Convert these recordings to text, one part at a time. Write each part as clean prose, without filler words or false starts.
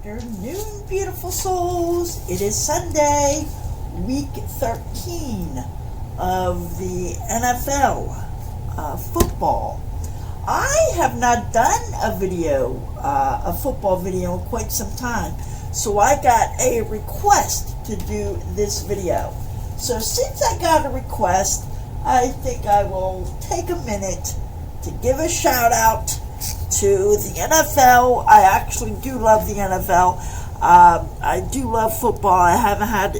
afternoon, beautiful souls. It is Sunday, week 13 of the NFL football. I have not done a football video in quite some time, so I got a request to do this video. So since I got a request, I think I will take a minute to give a shout out to the NFL. I actually do love the NFL. I do love football. I haven't had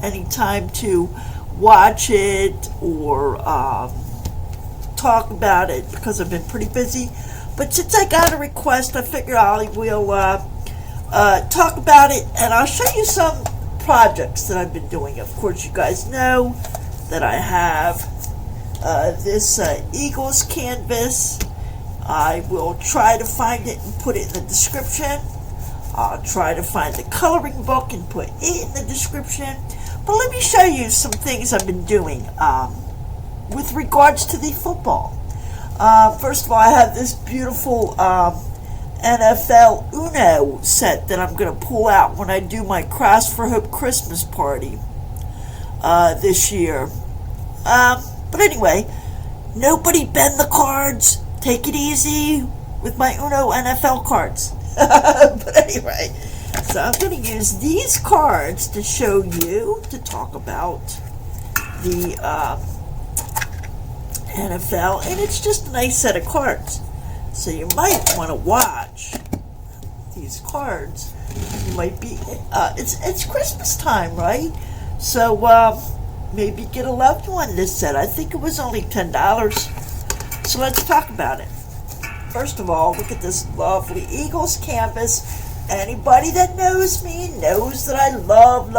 any time to watch it or talk about it because I've been pretty busy. But since I got a request, I figure I will talk about it, and I'll show you some projects that I've been doing. Of course, you guys know that I have this Eagles canvas. I will try to find it and put it in the description. I'll try to find the coloring book and put it in the description. But let me show you some things I've been doing with regards to the football. First of all, I have this beautiful NFL Uno set that I'm going to pull out when I do my Cross for Hope Christmas party this year. But anyway, nobody bend the cards. Take it easy with my Uno NFL cards. But anyway, so I'm going to use these cards to show you, to talk about the NFL. And it's just a nice set of cards. So you might want to watch these cards. You might be, it's Christmas time, right? So maybe get a loved one this set. I think it was only $10. So let's talk about it. First of all, look at this lovely Eagles canvas. Anybody that knows me knows that I love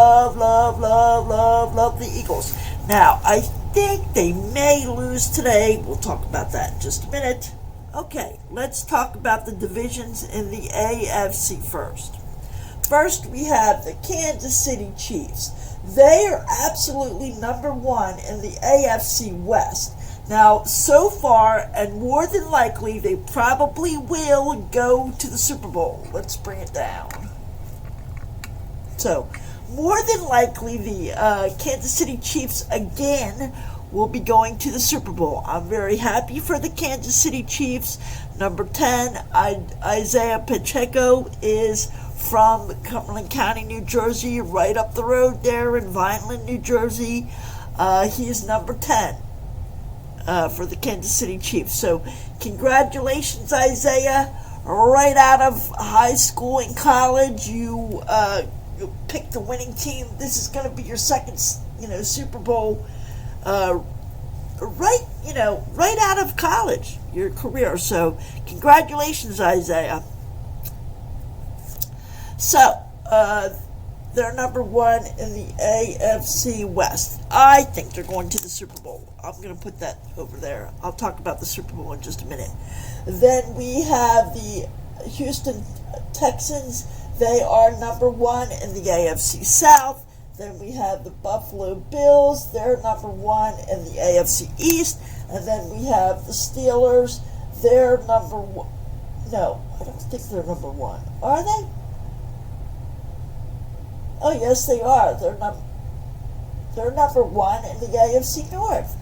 the Eagles. Now, I think they may lose today. We'll talk about that in just a minute. Okay, let's talk about the divisions in the AFC first. First, we have the Kansas City Chiefs. They are absolutely number one in the AFC West. Now, so far, and more than likely, they probably will go to the Super Bowl. Let's bring it down. So, more than likely, the Kansas City Chiefs, again, will be going to the Super Bowl. I'm very happy for the Kansas City Chiefs. Number 10, Isaiah Pacheco is from Cumberland County, New Jersey, right up the road there in Vineland, New Jersey. He is number 10. For the Kansas City Chiefs. So, congratulations, Isaiah. Right out of high school and college, you picked the winning team. This is going to be your second, Super Bowl. Right out of college, your career. So, congratulations, Isaiah. So, they're number one in the AFC West. I think they're going to the Super Bowl. I'm going to put that over there. I'll talk about the Super Bowl in just a minute. Then we have the Houston Texans. They are number one in the AFC South. Then we have the Buffalo Bills. They're number one in the AFC East. And then we have the Steelers. They're number one. No, I don't think they're number one. Are they? Oh, yes, they are. They're number one in the AFC North.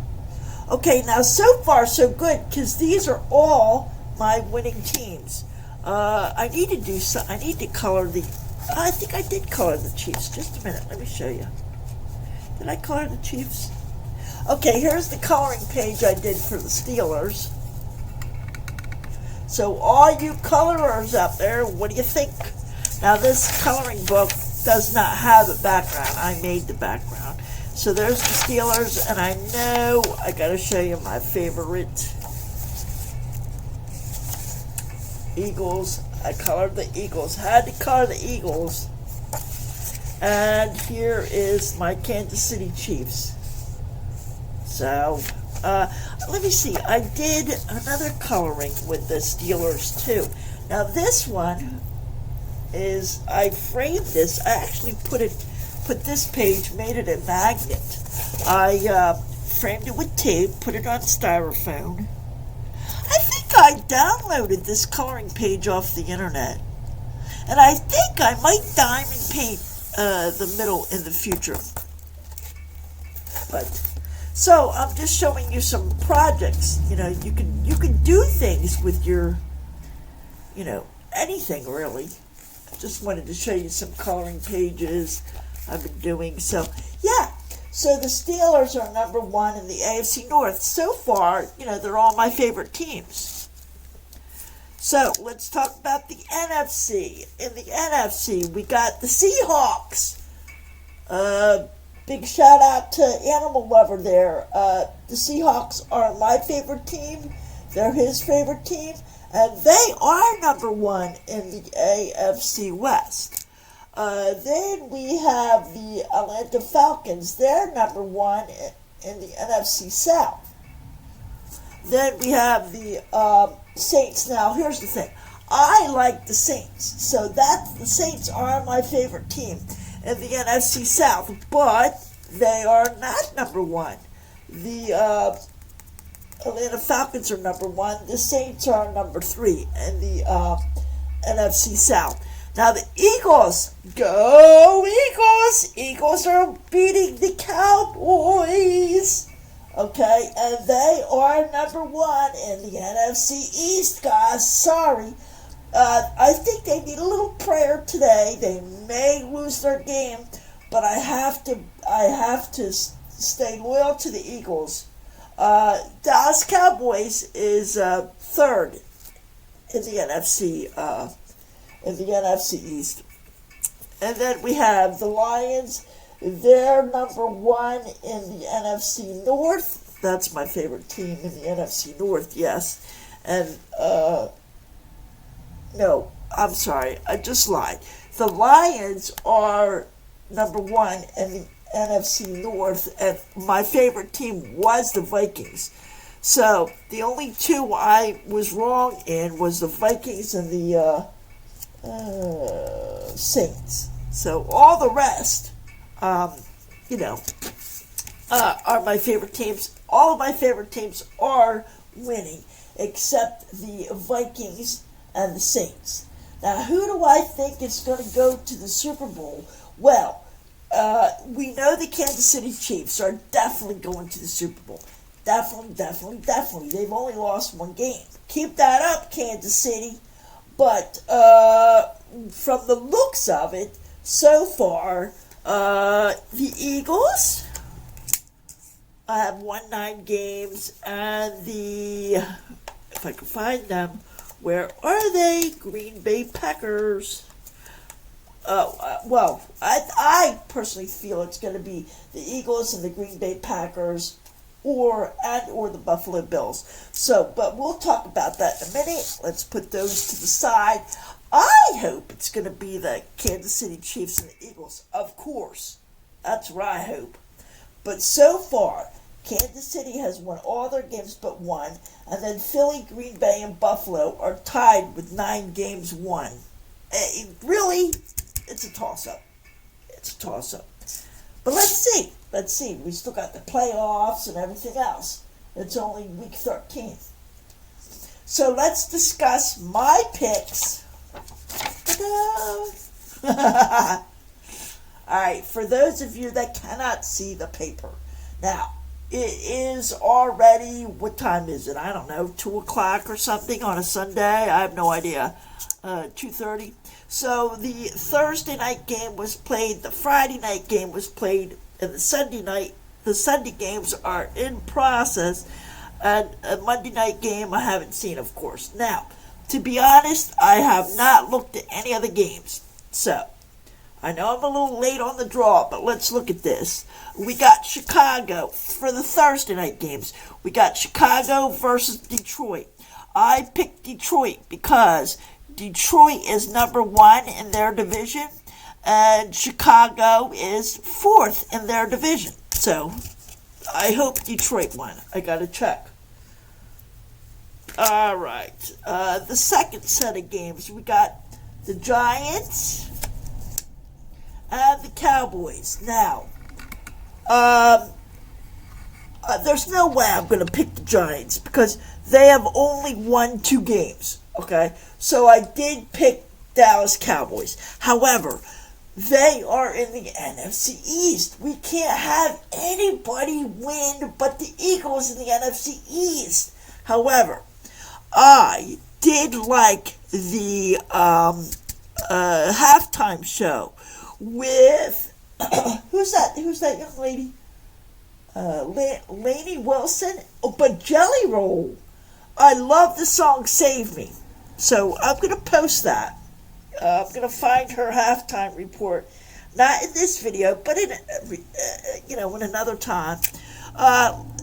Okay, now so far so good, because these are all my winning teams. I need to color the. I think I did color the Chiefs. Just a minute, let me show you. Did I color the Chiefs? Okay, here's the coloring page I did for the Steelers. So all you colorers out there, what do you think? Now this coloring book does not have a background. I made the background. So there's the Steelers, and I know I gotta show you my favorite Eagles. I colored the Eagles. Had to color the Eagles. And here is my Kansas City Chiefs. So, let me see. I did another coloring with the Steelers too. Now this one is, I framed this. I actually put this page, made it a magnet. I framed it with tape, put it on styrofoam. I think I downloaded this coloring page off the internet. And I think I might diamond paint the middle in the future. But so I'm just showing you some projects. You can do things with your, anything really. I just wanted to show you some coloring pages I've been doing. So yeah. So the Steelers are number one in the AFC North. So far, they're all my favorite teams. So let's talk about the NFC. In the NFC, we got the Seahawks. Big shout out to Animal Lover there. The Seahawks are my favorite team. They're his favorite team. And they are number one in the AFC West. Then we have the Atlanta Falcons. They're number one in the NFC South. Then we have the Saints. Now, here's the thing. I like the Saints. So the Saints are my favorite team in the NFC South. But they are not number one. The Atlanta Falcons are number one. The Saints are number 3 in the NFC South. Now the Eagles, go Eagles! Eagles are beating the Cowboys. Okay, and they are number 1 in the NFC East, guys. Sorry. I think they need a little prayer today. They may lose their game, but I have to stay loyal to the Eagles. Dallas Cowboys is 3rd in the NFC East. And then we have the Lions. They're number 1 in the NFC North. That's my favorite team in the NFC North, yes. And, no, I'm sorry, I just lied. The Lions are number 1 in the NFC North, and my favorite team was the Vikings. So, the only 2 I was wrong in was the Vikings and the, Saints. So all the rest, are my favorite teams. All of my favorite teams are winning, except the Vikings and the Saints. Now, who do I think is going to go to the Super Bowl? Well, we know the Kansas City Chiefs are definitely going to the Super Bowl. Definitely. They've only lost 1 game. Keep that up, Kansas City. But from the looks of it, so far, the Eagles have won 9 games, and if I can find them, where are they? Green Bay Packers. Well, I personally feel it's going to be the Eagles and the Green Bay Packers, or the Buffalo Bills. So, but we'll talk about that in a minute. Let's put those to the side. I hope it's going to be the Kansas City Chiefs and the Eagles. Of course. That's what I hope. But so far, Kansas City has won all their games but 1. And then Philly, Green Bay, and Buffalo are tied with 9 games won. Really? It's a toss-up. But let's see. We still got the playoffs and everything else. It's only week 13. So let's discuss my picks. Alright, for those of you that cannot see the paper. Now, it is already, what time is it? I don't know, 2 o'clock or something on a Sunday? I have no idea. 2:30. So the Thursday night game was played, the Friday night game was played, and the Sunday games are in process, and a Monday night game I haven't seen, of course. Now, to be honest, I have not looked at any of the games. So, I know I'm a little late on the draw, but let's look at this. We got Chicago for the Thursday night games. We got Chicago versus Detroit. I picked Detroit because Detroit is number 1 in their division, and Chicago is 4th in their division. So, I hope Detroit won. I gotta check. Alright. The second set of games, we got the Giants and the Cowboys. Now, there's no way I'm going to pick the Giants because they have only won 2 games. Okay? So I did pick Dallas Cowboys. However, they are in the NFC East. We can't have anybody win but the Eagles in the NFC East. However, I did like the halftime show with who's that young lady? Lainey Wilson, but Jelly Roll. I love the song "Save Me," so I'm gonna post that. I'm going to find her halftime report, not in this video, but in another time.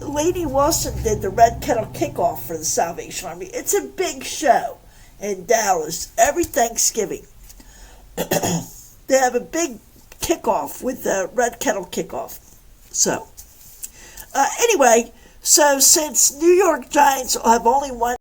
Lady Wilson did the Red Kettle Kickoff for the Salvation Army. It's a big show in Dallas every Thanksgiving. They have a big kickoff with the Red Kettle Kickoff. So, anyway, so since New York Giants have only won.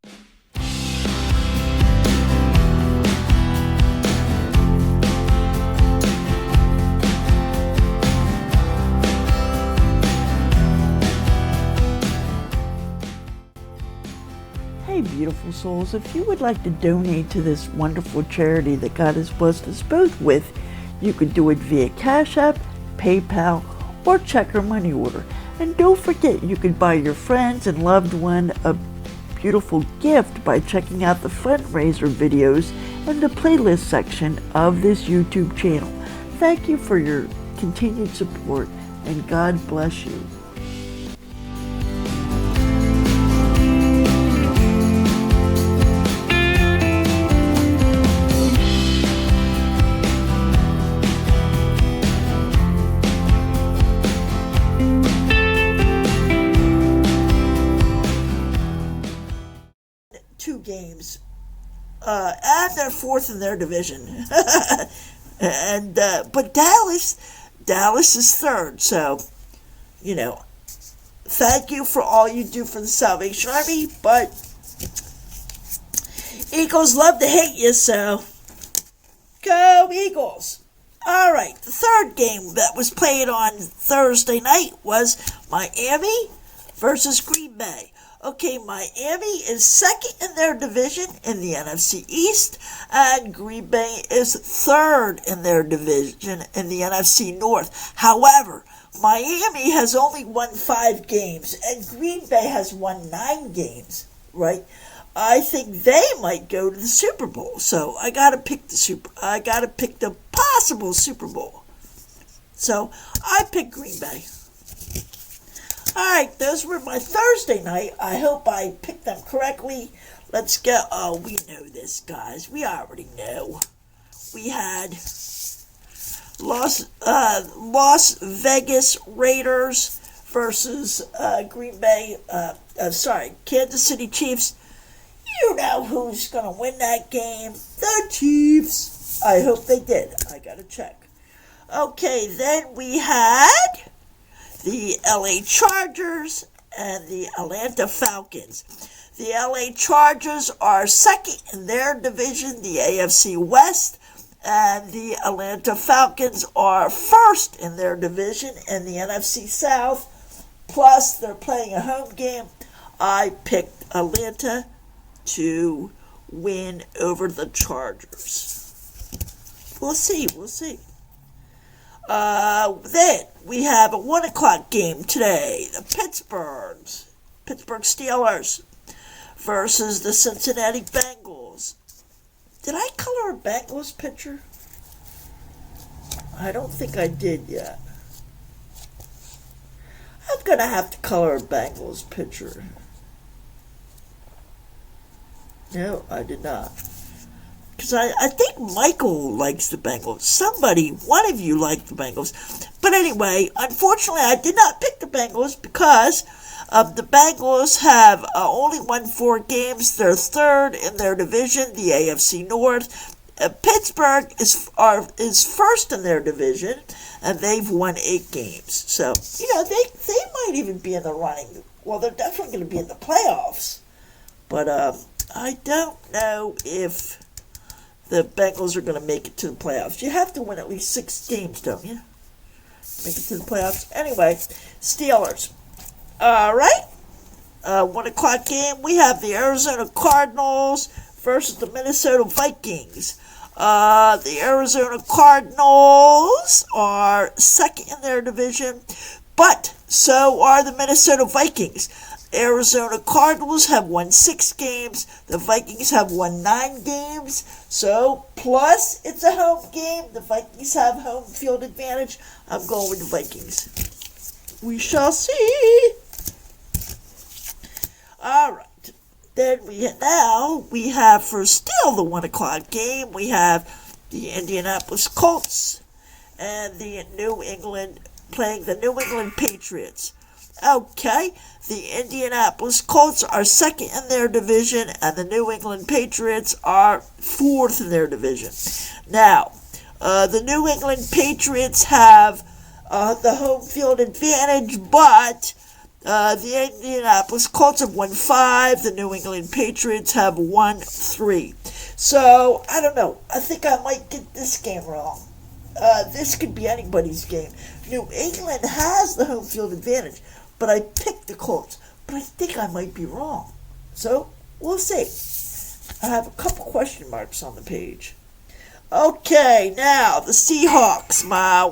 Hey, beautiful souls, if you would like to donate to this wonderful charity that God has blessed us both with, you could do it via Cash App, PayPal, or check or money order. And don't forget, you could buy your friends and loved one a beautiful gift by checking out the fundraiser videos in the playlist section of this YouTube channel. Thank you for your continued support, and God bless you. Two games, and they're fourth in their division, and but Dallas is third. So, thank you for all you do for the Salvation Army. But Eagles love to hate you, so go Eagles! All right, the third game that was played on Thursday night was Miami versus Green Bay. Okay, Miami is second in their division in the NFC East, and Green Bay is third in their division in the NFC North. However, Miami has only won 5 games, and Green Bay has won 9 games, right? I think they might go to the Super Bowl, so I gotta pick the possible Super Bowl. So I pick Green Bay. Alright, those were my Thursday night. I hope I picked them correctly. Let's go. Oh, we know this, guys. We already know. We had Las Vegas Raiders versus Kansas City Chiefs. You know who's going to win that game. The Chiefs. I hope they did. I got to check. Okay, then we had the LA Chargers and the Atlanta Falcons. The LA Chargers are second in their division, the AFC West, and the Atlanta Falcons are first in their division in the NFC South. Plus, they're playing a home game. I picked Atlanta to win over the Chargers. We'll see. Then we have a 1 o'clock game today. The Pittsburgh Steelers versus the Cincinnati Bengals. Did I color a Bengals picture? I don't think I did yet. I'm going to have to color a Bengals picture. No, I did not. Because I think Michael likes the Bengals. One of you liked the Bengals. But anyway, unfortunately, I did not pick the Bengals because the Bengals have only won 4 games. They're third in their division, the AFC North. Pittsburgh is first in their division, and they've won 8 games. So, they might even be in the running. Well, they're definitely going to be in the playoffs. But I don't know if the Bengals are going to make it to the playoffs. You have to win at least 6 games, don't you? Make it to the playoffs. Anyway, Steelers. All right. 1 o'clock game. We have the Arizona Cardinals versus the Minnesota Vikings. The Arizona Cardinals are second in their division, but so are the Minnesota Vikings. Arizona Cardinals have won 6 games. The Vikings have won 9 games. So, plus it's a home game. The Vikings have home field advantage. I'm going with the Vikings. We shall see. All right. Then we have for still the 1 o'clock game, we have the Indianapolis Colts and the New England playing the New England Patriots. Okay, the Indianapolis Colts are second in their division, and the New England Patriots are fourth in their division. Now, the New England Patriots have the home field advantage, but the Indianapolis Colts have won 5. The New England Patriots have won 3. So, I don't know. I think I might get this game wrong. This could be anybody's game. New England has the home field advantage, but I picked the Colts. But I think I might be wrong. So, we'll see. I have a couple question marks on the page. Okay, now, the Seahawks,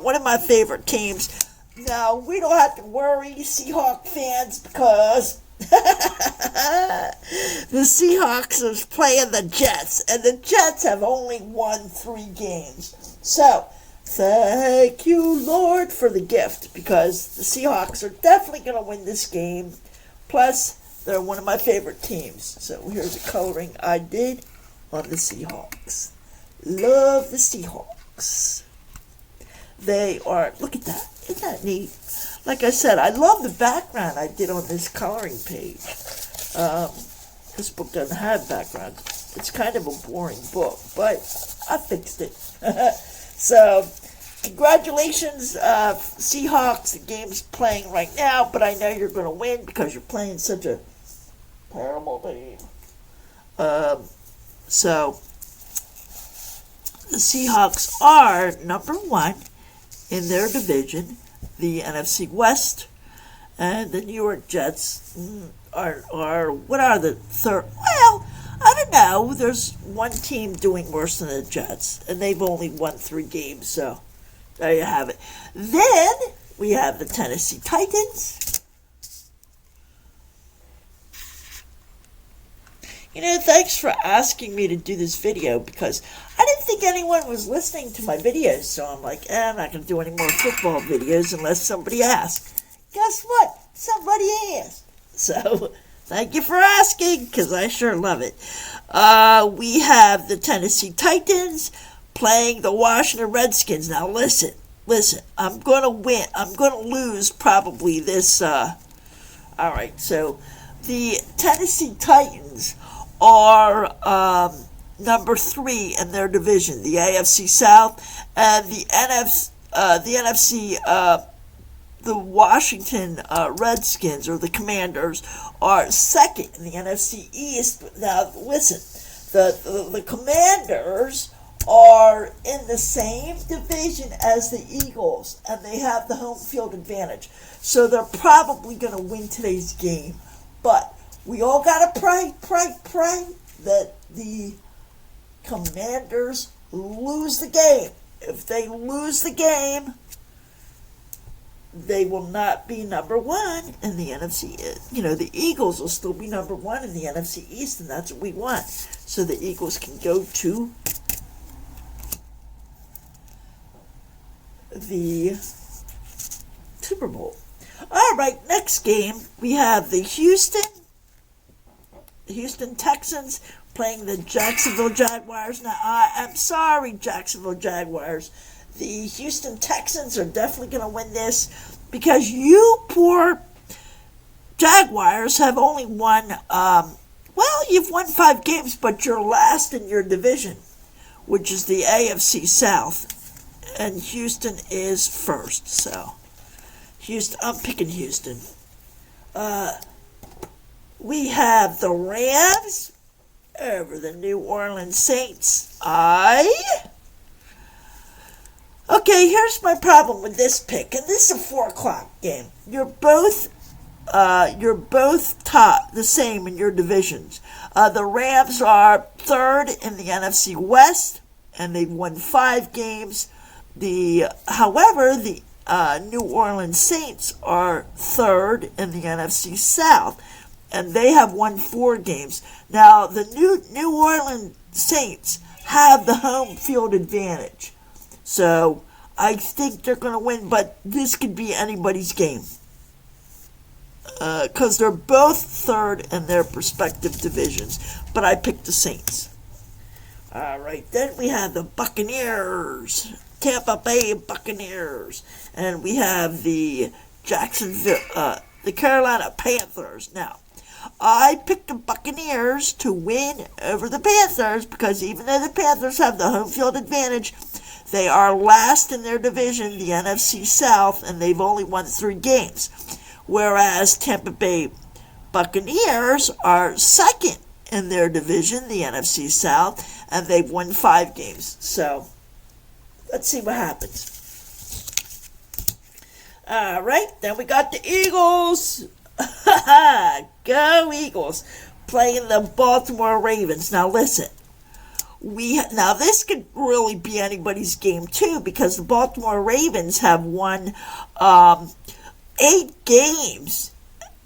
one of my favorite teams. Now, we don't have to worry, Seahawks fans, because the Seahawks is playing the Jets, and the Jets have only won 3 games. So, thank you, Lord, for the gift, because the Seahawks are definitely going to win this game. Plus, they're one of my favorite teams. So, here's the coloring I did on the Seahawks. Love the Seahawks. They are, look at that. Isn't that neat? Like I said, I love the background I did on this coloring page. This book doesn't have background. It's kind of a boring book, but I fixed it. So, congratulations, Seahawks. The game's playing right now, but I know you're going to win because you're playing such a terrible team. So, the Seahawks are number 1 in their division, the NFC West, and the New York Jets are what are the third? Well, I don't know. There's one team doing worse than the Jets, and they've only won 3 games, so there you have it. Then we have the Tennessee Titans. You know, thanks for asking me to do this video because I didn't think anyone was listening to my videos, so I'm like, I'm not going to do any more football videos unless somebody asks. Guess what? Somebody asked. So, thank you for asking, because I sure love it. We have the Tennessee Titans playing the Washington Redskins. Now, listen, I'm going to win. I'm going to lose probably this. All right, so the Tennessee Titans are number 3 in their division, the AFC South, and the NFC, the Washington Redskins, or the Commanders, are second in the NFC East. Now, listen, the Commanders are in the same division as the Eagles, and they have the home field advantage. So they're probably going to win today's game. But we all got to pray that the Commanders lose the game. If they lose the game, they will not be number 1 in the NFC. You know, the Eagles will still be number 1 in the NFC East, and that's what we want. So the Eagles can go to the Super Bowl. All right, next game, we have the Houston Texans playing the Jacksonville Jaguars. Now, I'm sorry, Jacksonville Jaguars. The Houston Texans are definitely going to win this because you poor Jaguars have only won, you've won 5 games, but you're last in your division, which is the AFC South, and Houston is first, so I'm picking Houston. We have the Rams over the New Orleans Saints. Okay, here's my problem with this pick, and this is a 4 o'clock game. You're both top the same in your divisions. The Rams are 3rd in the NFC West, and they've won 5 games. However, the New Orleans Saints are 3rd in the NFC South, and they have won 4 games. Now, the New Orleans Saints have the home field advantage, so I think they're going to win, but this could be anybody's game. Because they're both 3rd in their respective divisions. But I picked the Saints. Alright, then we have the Buccaneers. Tampa Bay Buccaneers. And we have the the Carolina Panthers. Now, I picked the Buccaneers to win over the Panthers because even though the Panthers have the home field advantage, they are last in their division, the NFC South, and they've only won 3 games. Whereas Tampa Bay Buccaneers are 2nd in their division, the NFC South, and they've won 5 games. So, let's see what happens. Alright, then we got the Eagles. Go Eagles. Playing the Baltimore Ravens. Now listen. Now this could really be anybody's game too, because the Baltimore Ravens have won 8 games,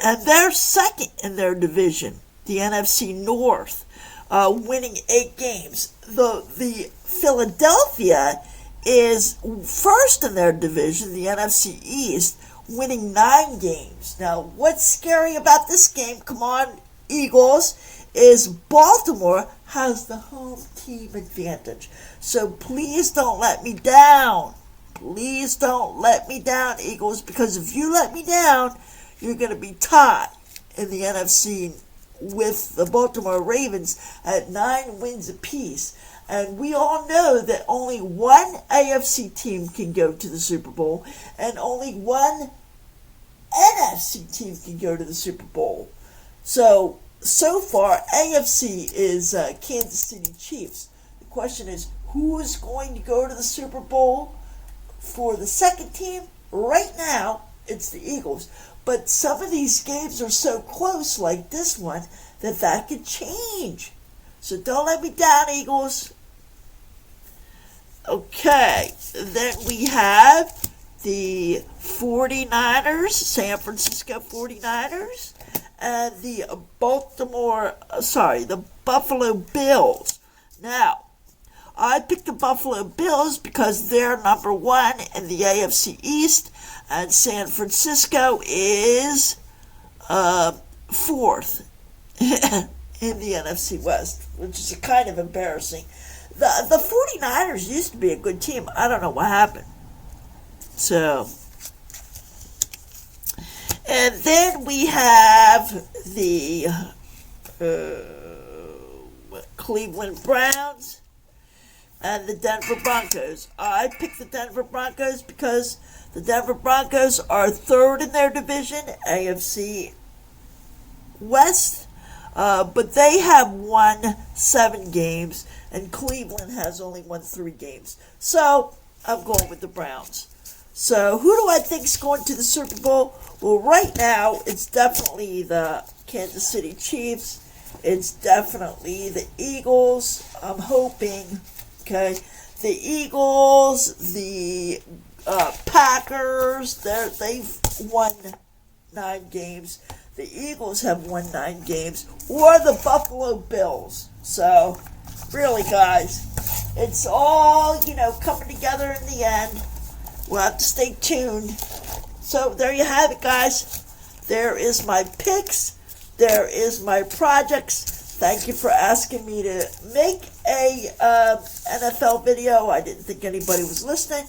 and they're 2nd in their division, the NFC North, winning 8 games. The Philadelphia is 1st in their division, the NFC East, winning 9 games. Now, what's scary about this game, come on, Eagles, is Baltimore has the home team advantage. So please don't let me down. Please don't let me down, Eagles, because if you let me down, you're going to be tied in the NFC with the Baltimore Ravens at 9 wins apiece. And we all know that only one AFC team can go to the Super Bowl, and only one NFC team can go to the Super Bowl. So far, AFC is Kansas City Chiefs. The question is, who is going to go to the Super Bowl? For the second team, right now, it's the Eagles. But some of these games are so close, like this one, that could change. So don't let me down, Eagles. Okay, then we have the 49ers, San Francisco 49ers, and the Buffalo Bills. Now, I picked the Buffalo Bills because they're number 1 in the AFC East, and San Francisco is 4th in the NFC West, which is kind of embarrassing. The 49ers used to be a good team. I don't know what happened. So, and then we have the Cleveland Browns and the Denver Broncos. I picked the Denver Broncos because the Denver Broncos are 3rd in their division, AFC West, but they have won 7 games, and Cleveland has only won 3 games. So, I'm going with the Browns. So, who do I think is going to the Super Bowl? Well, right now, it's definitely the Kansas City Chiefs. It's definitely the Eagles. I'm hoping, okay? The Eagles, the Packers, they've won 9 games. The Eagles have won 9 games. Or the Buffalo Bills. So, really, guys, it's all, coming together in the end. We'll have to stay tuned. So, there you have it, guys. There is my picks. There is my projects. Thank you for asking me to make a NFL video. I didn't think anybody was listening.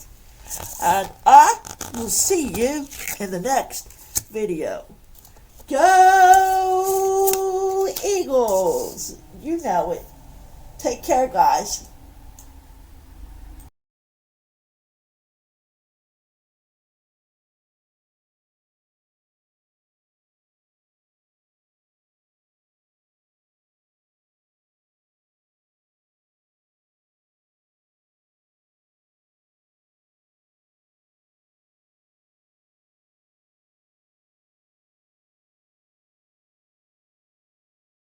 And I will see you in the next video. Go Eagles! You know it. Take care, guys.